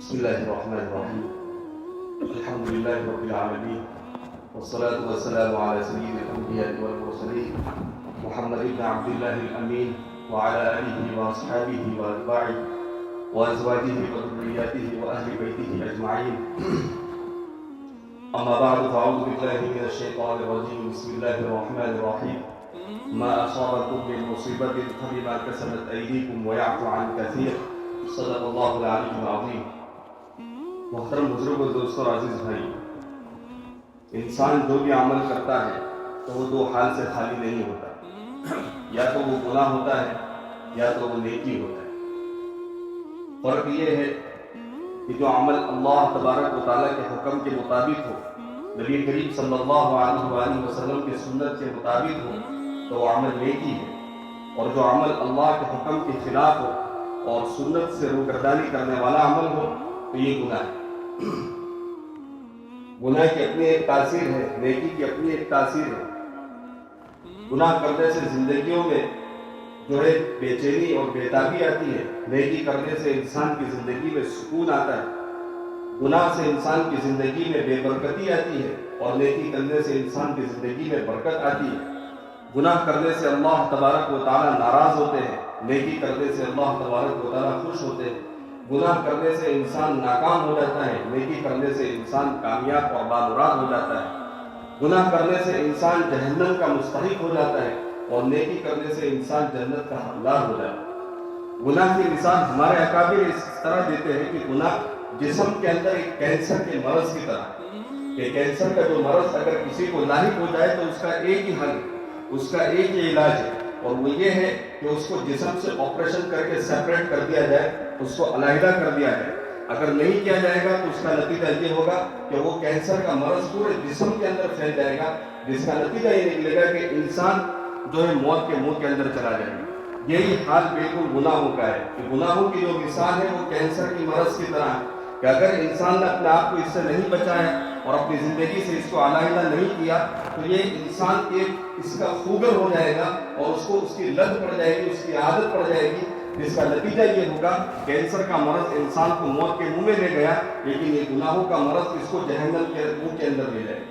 بسم الله الرحمن الرحيم. الحمد لله رب العالمين، والصلاة والسلام على سيد الأنبياء والمرسلين محمد بن عبد الله الأمين وعلى آله وأصحابه وأتباعه وأزواجه وذرياته وأهل بيته أجمعين. أما بعد، فأعوذ بالله من الشيطان الرجيم. بسم الله الرحمن الرحيم. ما أصابكم من مصيبة فبما كسبت أيديكم ويعفو عن كثير. صدق اللہ العلی العظیم. محترم بزرگوں، دوستوں اور عزیز بھائی، انسان جو بھی عمل کرتا ہے تو وہ دو حال سے خالی نہیں ہوتا. یا تو وہ گناہ ہوتا ہے یا تو وہ نیکی ہوتا ہے. فرق یہ ہے کہ جو عمل اللہ تبارک و تعالیٰ کے حکم کے مطابق ہو، نبی کریم صلی اللہ علیہ وآلہ وسلم کی سنت کے مطابق ہو تو وہ عمل نیکی ہے، اور جو عمل اللہ کے حکم کے خلاف ہو اور سنت سے روگردانی کرنے والا عمل ہو تو یہ گناہ ہے. گناہ کی اپنی ایک تاثیر ہے، نیکی کی اپنی ایک تاثیر ہے. گناہ کرنے سے زندگیوں میں جو ہے بے چینی اور بےتابی آتی ہے، نیکی کرنے سے انسان کی زندگی میں سکون آتا ہے. گناہ سے انسان کی زندگی میں بے برکتی آتی ہے، اور نیکی کرنے سے انسان کی زندگی میں برکت آتی ہے. گناہ کرنے سے اللہ تبارک و تعالیٰ ناراض ہوتے ہیں، نیکی کرنے سے اللہ تبارک و تعالیٰ خوش ہوتے ہیں. گناہ کرنے سے انسان ناکام ہو جاتا ہے، نیکی کرنے سے انسان کامیاب اور بامراد ہو جاتا ہے. گناہ کرنے سے انسان جہنم کا مستحق ہو جاتا ہے، اور نیکی کرنے سے انسان جنت کا حقدار ہو جاتا ہے. گناہ کی مثال ہمارے اکابر اس طرح دیتے ہیں کہ گناہ جسم کے اندر ایک کینسر کے مرض کی طرح ہے. کہ کینسر کا جو مرض اگر کسی کو لاحق ہو جائے تو اس کا ایک ہی حل ہے، اس کا ایک ہی علاج ہے، اور وہ یہ ہے کہ اس کو جسم سے آپریشن کر کے سیپریٹ کر دیا جائے، اس کو علیحدہ کر دیا جائے. اگر نہیں کیا جائے گا تو اس کا نتیجہ یہ ہوگا کہ وہ کینسر کا مرض پورے جسم کے اندر پھیل جائے گا، جس کا نتیجہ یہ نکلے گا کہ انسان جو ہے موت کے منہ کے اندر چلا جائے گا. یہی حال بالکل گناہوں کا ہے کہ گناہوں کی جو مثال ہے وہ کینسر کی مرض کی طرح ہے کہ اگر انسان نے اپنے آپ کو اس سے نہیں بچایا اور اپنی زندگی سے اس کو علیحدہ نہیں کیا تو یہ انسان اس کا خوگر ہو جائے گا، اور اس کو اس کی لت پڑ جائے گی، اس کی عادت پڑ جائے گی، جس کا نتیجہ یہ ہوگا کینسر کا مرض انسان کو موت کے منہ میں لے گیا، لیکن یہ گناہوں کا مرض اس کو جہنم کے منہ کے اندر لے جائے گا.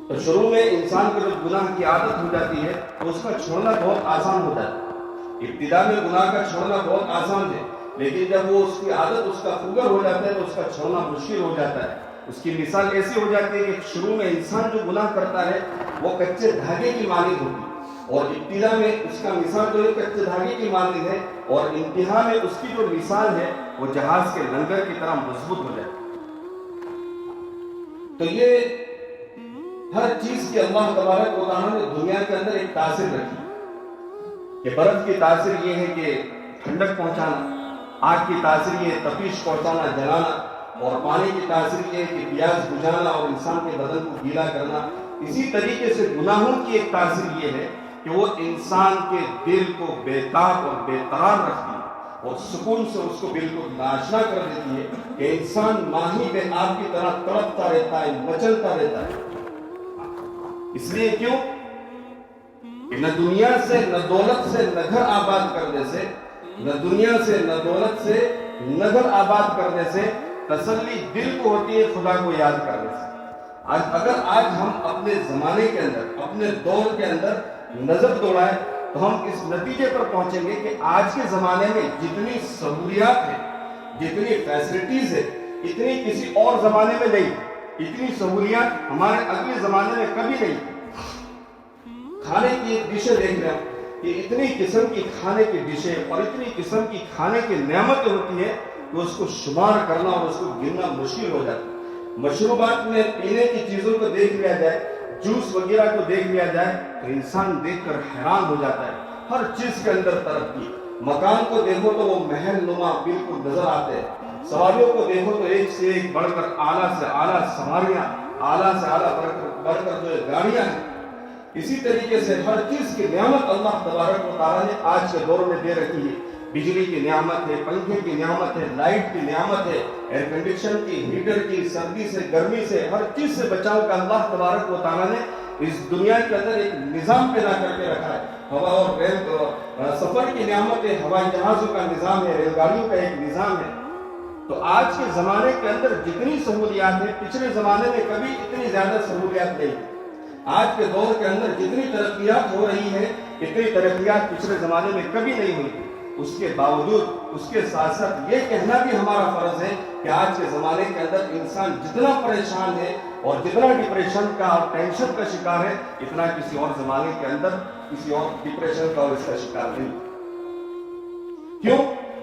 تو شروع میں انسان کو جب گناہ کی عادت ہو جاتی ہے تو اس کا چھوڑنا بہت آسان ہوتا ہے. ابتدا میں گناہ کا چھوڑنا بہت آسان ہے، لیکن جب وہ اس کی عادت اس کا خوگر ہو جاتا ہے تو اس کا چھوڑنا مشکل ہو جاتا ہے. اس کی مثال ایسی ہو جاتی ہے کہ شروع میں انسان جو گناہ کرتا ہے وہ کچے دھاگے کی مانند ہوتی ہے، اور ابتدا میں اس کا مثال جو ہے کچے دھاگے کی مانند ہے، اور انتہا میں اس کی جو مثال ہے وہ جہاز کے لنگر کی طرح مضبوط ہو جاتی ہے. تو یہ ہر چیز کی اللہ تبارک و تعالیٰ نے دنیا کے اندر ایک تاثیر رکھی کہ برف کی تاثیر یہ ہے کہ ٹھنڈک پہنچانا، آگ کی تاثیر یہ تپش پہنچانا، جلانا، اور پانی کی تاثیر یہ ہے کہ پیاس بجھانا اور انسان کے بدن کو گیلا کرنا. اسی طریقے سے گناہوں کی ایک تاثیر یہ ہے کہ وہ انسان کے دل کو بےتاب اور بے قرار رکھتی ہے، اور سکون سے اس کو بالکل ناشنا کر دیتی ہے کہ انسان ماہی بے آب کی طرح تڑپتا رہتا ہے، مچلتا رہتا ہے. اس لیے کیوں کہ نہ دنیا سے نہ دولت سے نہ گھر آباد کرنے سے، نہ دنیا سے نہ دولت سے نہ گھر آباد کرنے سے تسلی دل کو ہوتی ہے خدا کو یاد کرنے سے. اگر آج ہم اپنے زمانے کے اندر، اپنے دور کے اندر نظر دوڑائیں تو ہم اس نتیجے پر پہنچیں گے کہ آج کے زمانے میں جتنی سہولیات ہیں، جتنی فیسلٹیز ہیں، اتنی کسی اور زمانے میں نہیں. اتنی سہولیات ہمارے اگلے زمانے میں کبھی نہیں. کھانے کی ڈشیں دیکھ رہے ہیں کہ اتنی قسم کی کھانے کی ڈشیں اور اتنی قسم کی کھانے کی نعمتیں ہوتی ہیں کہ اس کو شمار کرنا اور اس کو گننا مشکل ہو جاتا ہے. مشروبات میں پینے کی چیزوں کو دیکھ لیا جائے، جوس وغیرہ کو دیکھ لیا جائے تو انسان دیکھ کر حیران ہو جاتا ہے. ہر چیز کے اندر ترقی. مکان کو دیکھو تو وہ محل نما بالکل نظر آتے ہیں. سواریوں کو دیکھو تو ایک سے ایک بڑھ کر اعلیٰ سے اعلیٰ سواریاں، اعلیٰ سے اعلیٰ بڑھ کر جو گاڑیاں ہیں. اسی طریقے سے ہر چیز کی نعمت اللہ تبارک و تعالیٰ نے آج کے دور میں دے رکھی ہے. بجلی کی نعمت ہے، پنکھے کی نعمت ہے، لائٹ کی نعمت ہے، ایئر کنڈیشن کی، ہیٹر کی، سردی سے، گرمی سے، ہر چیز سے بچاؤ کا اللہ تبارک و تعالیٰ نے اس دنیا کے اندر ایک نظام پیدا کر کے رکھا ہے. ہوا اور ریل سفر کی نعمت ہے، ہوائی جہازوں کا نظام ہے، ریل گاڑیوں کا ایک نظام ہے. تو آج کے زمانے کے اندر جتنی سہولیات ہیں پچھلے زمانے میں کبھی اتنی زیادہ سہولیات نہیں تھی۔ آج کے دور کے اندر جتنی ترقیات ہو رہی ہیں اتنی ترقیات پچھلے زمانے میں کبھی نہیں ہوئی تھی۔ اس کے باوجود اس کے ساتھ ساتھ یہ کہنا بھی ہمارا فرض ہے کہ آج کے زمانے کے اندر انسان جتنا پریشان ہے اور جتنا ڈپریشن کا اور ٹینشن کا شکار ہے اتنا کسی اور زمانے کے اندر کسی اور ڈپریشن کا اور اس کا شکار نہیں۔ کیوں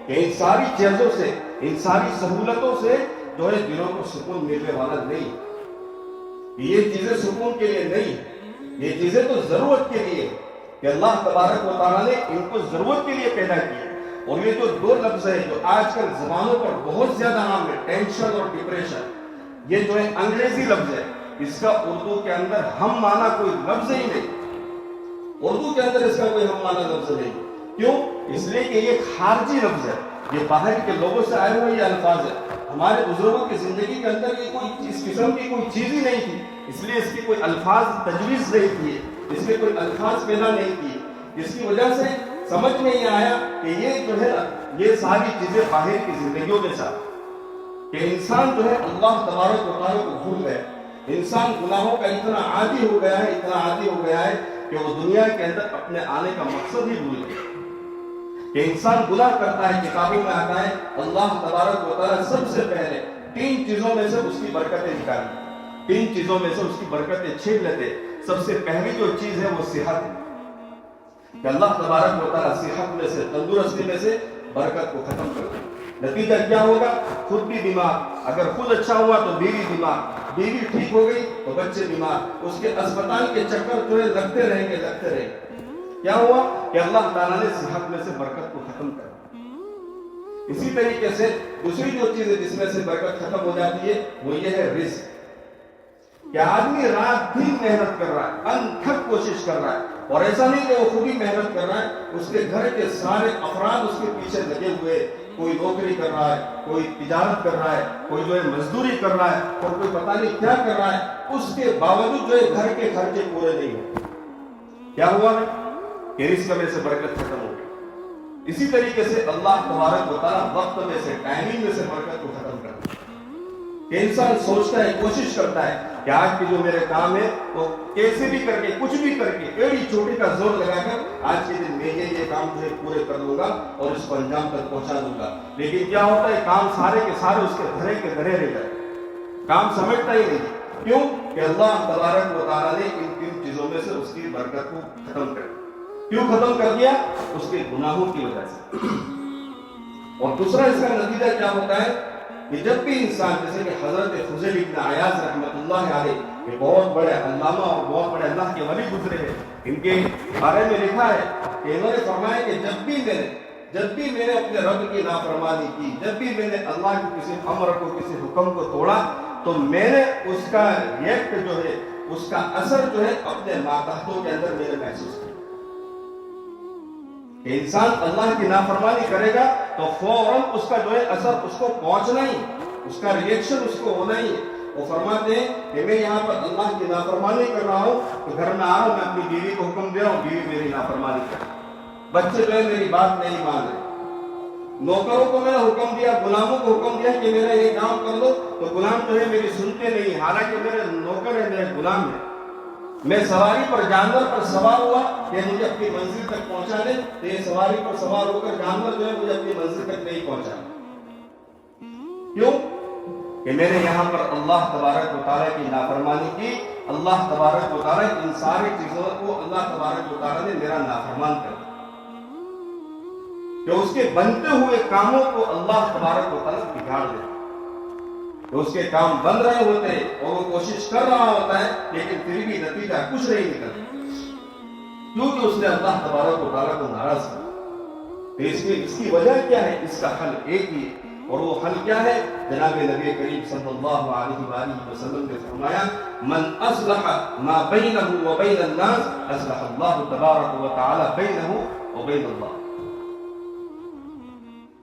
کہ ان ساری چیزوں سے ان ساری سہولتوں سے جو ہے دلوں کو سکون ملنے والا نہیں۔ یہ چیزیں سکون کے لیے نہیں، یہ چیزیں تو ضرورت کے لیے کہ اللہ تبارک و تعالیٰ نے ان کو ضرورت کے لیے پیدا کیا۔ اور یہ جو دو لفظ ہے جو آج کل زبانوں پر بہت زیادہ عام ہے، ٹینشن اور ڈپریشن، یہ جو ہے انگریزی لفظ ہے، اس کا اردو کے اندر ہم معنی کوئی لفظ ہی نہیں۔ اردو کے اندر اس کا کوئی ہم معنی لفظ نہیں۔ کیوں؟ اس لیے کہ یہ خارجی لفظ ہے، یہ باہر کے لوگوں سے آئے ہوئے یہ الفاظ ہے۔ ہمارے بزرگوں کی زندگی کے اندر یہ کوئی اس قسم کی کوئی چیز ہی نہیں تھی، اس لیے اس کی کوئی الفاظ تجویز نہیں کیے، اس کے کوئی الفاظ پیدا نہیں کیے، جس کی وجہ سے سمجھ میں یہ آیا کہ یہ جو ہے یہ ساری چیزیں باہر کی زندگیوں کے ساتھ کہ انسان جو ہے اللہ تبارک و تعالیٰ کو بھول گیا، انسان گناہوں کا اتنا عادی ہو گیا ہے، اتنا عادی ہو گیا ہے کہ وہ دنیا کے اندر اپنے آنے کا مقصد ہی بھول گیا۔ کہ انسان گناہ کرتا ہے، کتابوں میں آتا ہے اللہ تبارک و تعالیٰ سب سے پہلے 3 چیزوں میں سے اس کی برکتیں نکالی، 3 چیزوں میں سے اس کی برکتیں چھین لیتے۔ سب سے پہلی جو چیز ہے وہ صحت ہے کہ اللہ تبارک و تعالیٰ صحت میں سے، تندرستی میں سے برکت کو ختم کر دے۔ نتیجہ کیا ہوگا؟ خود بھی بیمار، اگر خود اچھا ہوا تو بیوی بیمار، بیوی ٹھیک ہو گئی تو بچے بیمار، اس کے اسپتال کے چکر جو ہے لگتے رہیں گے۔ کیا ہوا کہ اللہ تعالیٰ نے صحت میں سے برکت کو ختم کر دیا۔ اسی طریقے سے دوسری جو چیز ہے جس میں سے برکت ختم ہو جاتی ہے وہ یہ ہے رزق، کہ آدمی رات دن محنت کر رہا ہے، انتھک کوشش کر رہا ہے، اور ایسا نہیں کہ وہ خود ہی محنت کر رہا ہے، اس کے گھر کے سارے افراد اس کے پیچھے لگے ہوئے، کوئی نوکری کر رہا ہے، کوئی تجارت کر رہا ہے، کوئی جو ہے مزدوری کر رہا ہے، اور کوئی پتہ نہیں کیا کر رہا ہے، اس کے باوجود جو ہے گھر کے خرچے پورے نہیں ہوتے۔ کیا ہوا ہے کہ رزق میں سے برکت ختم ہو گئی۔ اسی طریقے سے اللہ تبارک و تعالیٰ وقت میں سے، ٹائمنگ میں سے برکت کو ختم کر دیا کہ انسان سوچتا ہے، کوشش کرتا ہے کہ آج کے جو میرے کام ہے وہ کیسے بھی کر کے، کچھ بھی کر کے، ایڑی چوٹی کا زور لگا کر آج کے دن میں یہ کام جو ہے پورے کر لوں گا اور اس کو انجام تک پہنچا دوں گا۔ لیکن کیا ہوتا ہے، کام سارے کے سارے اس کے دھرے کے دھرے رہ جائے، کام سمجھتا ہی نہیں۔ کیوں کہ اللہ تبارک و تعالیٰ نے ان 3 چیزوں میں سے اس کی برکت کو ختم کر دیا۔ کیوں ختم کر دیا؟ اس کے گناہوں کی وجہ سے۔ اور دوسرا اس کا نتیجہ کیا ہوتا ہے کہ جب بھی انسان، جیسے کہ حضرت فضیل ابن عیاض رحمۃ اللہ علیہ، کہ بہت بڑے علامہ اور بہت بڑے اللہ کے ولی گزرے ہیں، ان کے بارے میں لکھا ہے کہ انہوں نے فرمایا کہ جب بھی میں نے اپنے رب کی نافرمانی کی، جب بھی میں نے اللہ کے کسی امر کو، کسی حکم کو توڑا، تو میں نے اس کا ریئیکٹ جو ہے، اس کا اثر جو ہے اپنے ماتحتوں کے اندر میں نے محسوس کیا۔ کہ انسان اللہ کی نافرمانی کرے گا تو فوراً اس کا جو ہے اثر اس کو پہنچنا ہی، اس کا ریئیکشن اس کو ہونا ہی ہے۔ وہ فرماتے ہیں کہ میں یہاں پر اللہ کی نافرمانی کر رہا ہوں تو گھر میں آ رہا ہوں، میں اپنی بیوی کو حکم دے رہا ہوں، بیوی میری نافرمانی کر رہی ہے، بچے جو ہے میری بات نہیں مان رہے، نوکروں کو میں نے حکم دیا، غلاموں کو حکم دیا کہ میرا یہ کام کر دو تو غلام جو ہے میری سنتے نہیں، حالانکہ میرے نوکر ہے، میرے غلام ہے۔ میں سواری پر جانور پر سوار ہوا کہ مجھے اپنی منزل تک پہنچا دے، تو یہ سواری پر سوار ہو کر جانور جو ہے مجھے اپنی منزل تک نہیں پہنچا۔ کیوں کہ میں نے یہاں پر اللہ تبارک و تعالیٰ کی نافرمانی کی۔ اللہ تبارک و تعالیٰ ان ساری چیزوں کو اللہ تبارک و تعالیٰ نے میرا نافرمان کر دیا کہ اس کے بنتے ہوئے کاموں کو اللہ تبارک و تعالیٰ بگاڑ دیا، تو اس کے کام بن رہے ہوتے ہیں اور وہ کوشش کر رہا ہوتا ہے، لیکن پھر بھی نتیجہ کچھ نہیں نکلتا، کیونکہ اس نے اللہ تبارک و تعالیٰ کو ناراض کیا۔ تو اس کی وجہ کیا ہے؟ اس کا حل ایک ہی ہے، اور وہ حل کیا ہے؟ جناب نبی کریم صلی اللہ علیہ وآلہ وسلم نے فرمایا من اصلح ما بینہ و بین الناس اصلح اللہ تبارک و تعالی بینہ و بین اللہ،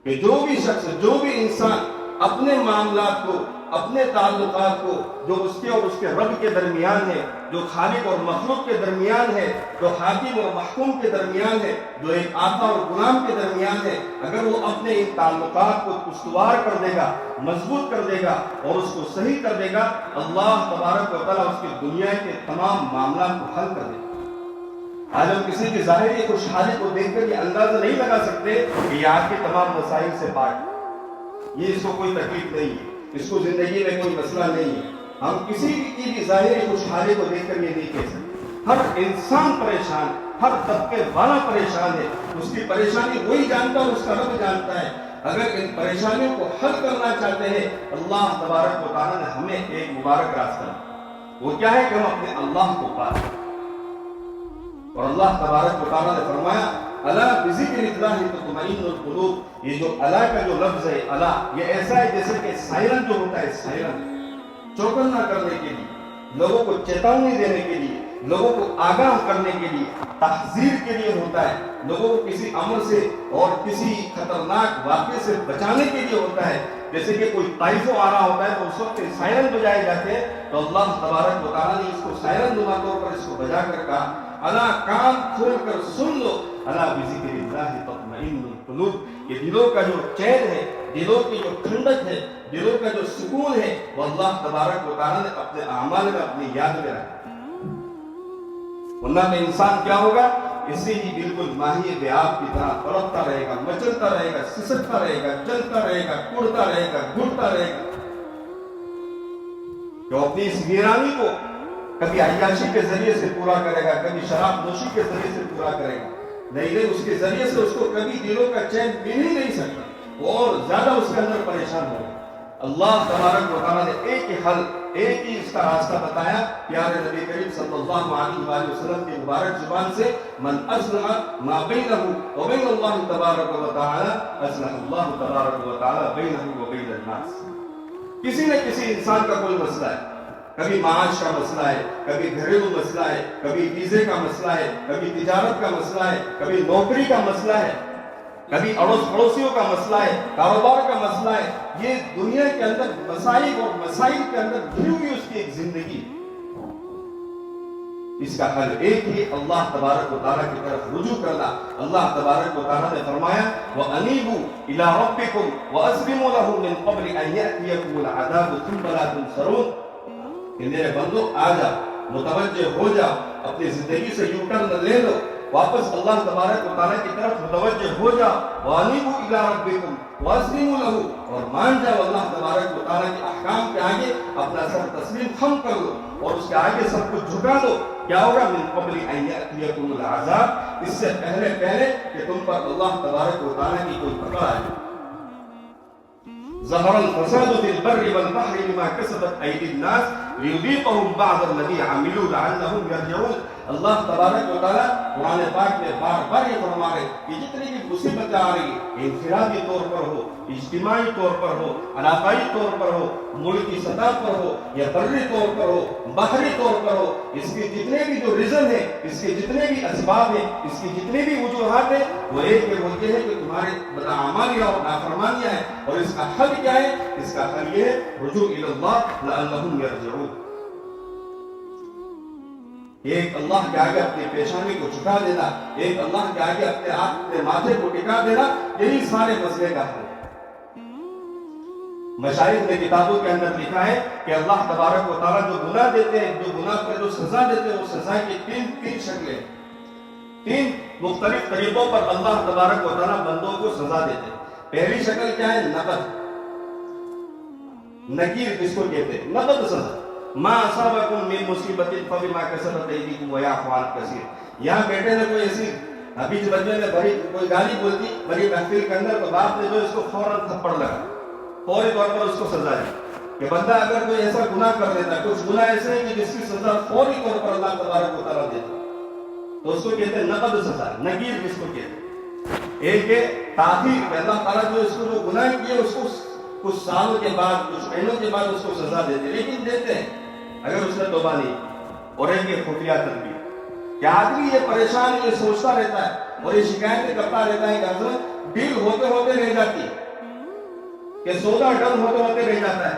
کہ جو بھی شخص، جو بھی انسان اپنے معاملات کو اپنے تعلقات کو جو اس کے اور اس کے رب کے درمیان ہے، جو خالق اور مخلوق کے درمیان ہے، جو حاکم اور محکوم کے درمیان ہے، جو ایک آقا اور غلام کے درمیان ہے، اگر وہ اپنے ان تعلقات کو استوار کر دے گا، مضبوط کر دے گا اور اس کو صحیح کر دے گا، اللہ تبارک و تعالیٰ اس کی دنیا کے تمام معاملات کو حل کر دے گا۔ آج ہم کسی کی ظاہری خوشحالی کو دیکھ کر یہ اندازہ نہیں لگا سکتے کہ یہ آپ کے تمام مسائل سے پاک، یہ اس کو کوئی تکلیف نہیں ہے، اس کو زندگی میں کوئی مسئلہ نہیں ہے۔ ہم کسی کی بھی ظاہری خوشحالی کو دیکھ کر یہ نہیں کہہ سکتے۔ ہر انسان پریشان، ہر طبقے والا پریشان ہے، اس کی پریشانی وہی جانتا ہے، اس کا رب جانتا ہے۔ اگر ان پریشانیوں کو حل کرنا چاہتے ہیں، اللہ تبارک و تعالیٰ نے ہمیں ایک مبارک راستہ، وہ کیا ہے کہ ہم اپنے اللہ کو پائیں۔ اور اللہ تبارک و تعالیٰ نے فرمایا الا بذکر اللہ تطمئن القلوب، یہ جو الا کا جو لفظ ہے، الا یہ ایسا ہے جیسے کہ سائرن جو ہوتا ہے، سائرن چوکنا کرنے کے لیے، لوگوں کو چیتونی دینے کے لیے، لوگوں کو آگاہ کرنے کے لیے، تحذیر کے لیے ہوتا ہے، لوگوں کو کسی امر سے اور کسی خطرناک واقعے سے بچانے کے لیے ہوتا ہے۔ جیسے کہ کوئی طائفوں آ رہا ہوتا ہے تو اس وقت سائرن بجائے جاتے ہیں، تو اللہ تبارک و تعالیٰ نے اس کو سائرن نما طور پر اس کو بجا کر کہا الا کان کھول کر سن لو، الا بذکر اللہ تطمئن القلوب، یہ دلوں کا جو چین ہے، دلوں کی جو ٹھنڈک ہے، دلوں کا جو سکون ہے، وہ اللہ تبارک و تعالیٰ نے اپنے اعمال میں اپنی یاد میں رکھا۔ ورنہ میں انسان کیا ہوگا، اسی ہی بالکل ماہی بیاب کی طرح تڑپتا رہے گا، مچلتا رہے گا، سسکتا رہے گا، چلتا رہے گا، کڑتا رہے گا، گھٹتا رہے گا، جو اپنی اس ویرانی کو کبھی عیاشی کے ذریعے سے پورا کرے گا، کبھی شراب نوشی کے ذریعے سے پورا کرے گا، نہیں اس کے ذریعے سے اس کو کبھی دلوں کا چین مل ہی نہیں سکتا، اور زیادہ اس کے اندر پریشان ہوگا۔ اللہ تبارک و تعالیٰ نے ایک ہی حل، ایک ہی اس کا راستہ بتایا پیارے نبی کریم صلی اللہ علیہ وآلہ وسلم کی مبارک زبان سے، من اصلح ما بینہ وبین اللہ تبارک و تعالی اصلح اللہ تبارک و تعالی بینہ وبین الناس۔ کسی نہ کسی انسان کا کوئی مسئلہ ہے، کبھی معاش کا مسئلہ ہے، کبھی گھریلو مسئلہ ہے، کبھی ویزے کا مسئلہ ہے، کبھی تجارت کا مسئلہ ہے، کبھی نوکری کا مسئلہ ہے، کبھی اڑوس پڑوسیوں کا مسئلہ ہے، کاروبار کا مسئلہ ہے۔ یہ دنیا کے اندر مسائل اور مسائل کے اندر گھری ہوئی اس کی ایک زندگی، اس کا حل ایک ہی، اللہ تبارک و تعالیٰ کی طرف رجوع کرنا۔ اللہ تبارک و تعالیٰ نے فرمایا وَأَنِيبُوا إِلَىٰ رَبِّكُمْ وَأَسْلِمُوا لَهُ مِنْ قَبْلِ أَنْ يَأْتِيَكُمُ الْعَذَابُ ثُمَّ لَا تُنصَرُونَ، کہ میرے بندو آ جا، متوجہ ہو جا، اپنی زندگی سے یو ٹرن لے لو، واپس اللہ تبارک و تعالیٰ کی طرف متوجہ ہو جا، وَأَنِيبُوا إِلَىٰ رَبِّكُمْ وَأَسْلِمُوا لَهُ، اور مان جاؤ اللہ تبارک و تعالیٰ کے احکام کے آگے اپنا سر تسلیم خم کر لو اور اس کے آگے سب کچھ جھکا دو۔ کیا ہوگا؟ مِن قَبْلِ أَن يَأْتِيَكُمُ الْعَذَابُ، اس سے پہلے کہ تم پر اللہ تبارک و تعالیٰ کی کوئی پکڑ آ جائے۔ ظہر الفساد فی البر والبحر بما کسبت ایدی الناس لیذیقہم بعض الذی عملوا لعلہم یرجعون۔ اللہ تبارک و تعالیٰ قرآن پاک میں بار بار یہ فرما رہے کہ جتنی بھی مصیبتیں آ رہی ہیں، انفرادی طور پر ہو، اجتماعی طور پر ہو، علاقائی طور پر ہو، ملکی سطح پر ہو یا بری طور پر ہو، بحری طور پر ہو، اس کے جتنے بھی جو ریزن ہے، اس کے جتنے بھی اسباب ہیں، اس کی جتنے بھی وجوہات ہیں، وہ ایک ہے، وہ یہ ہے کہ تمہارے بدعمالیاں اور نافرمانیاں ہیں، اور اس کا حل کیا ہے؟ اس کا حل یہ ہے رجوع الی اللہ لعلہم یرجعون۔ ایک اللہ کے آگے اپنی پیشانی کو جھکا دینا، ایک اللہ کے آگے اپنے ماتھے کو ٹکا دینا، یہی سارے مسئلے کا حل ہے۔ مشائخ نے کتابوں کے اندر لکھا ہے کہ اللہ تبارک و تعالیٰ جو گناہ دیتے ہیں، جو گناہ پر جو سزا دیتے ہیں، وہ سزا کی تین شکلیں، تین مختلف طریقوں پر اللہ تبارک و تعالیٰ بندوں کو سزا دیتے ہیں۔ پہلی شکل کیا ہے؟ نقد، نکیر جس کو کہتے ہیں، نقد سزا۔ ما اصابکم من مصیبت فبما کسبت ایدیکم ویعفو عن کثیر۔ یہاں بیٹے نے کوئی ایسی ابھی جو بچے نے بڑی کوئی گالی بول دی بڑی محفل کے اندر، تو باپ نے جو اس کو فوراً تھپڑ لگا، فوری طور پر اس کو سزا دی۔ کہ بندہ اگر کوئی ایسا گناہ کر دیتا ہے، کچھ گناہ ایسے ہیں کہ جس کی سزا فوری طور پر اللہ تبارک و تعالیٰ دیتا ہے، تو اس کو کہتے ہیں نقد سزا، نکیر جس کو کہتے ہیں۔ ایک ہے تاخیر، کہ اللہ تعالیٰ جو اس کو جو گناہ کیے اس کو کچھ سالوں کے بعد، کچھ مہینوں کے بعد اس کو سزا دیتے، لیکن دیتے ہیں اگر اس نے توبہ نہیں۔ اور ایک یہ خفیہ تدبیر، کہ آدمی یہ پریشان یہ سوچتا رہتا ہے اور یہ شکایتیں کرتا رہتا ہے کہ حضرت ڈیل ہوتے ہوتے رہ جاتی ہے، کہ سودا ڈن ہوتے ہوتے رہ جاتا ہے،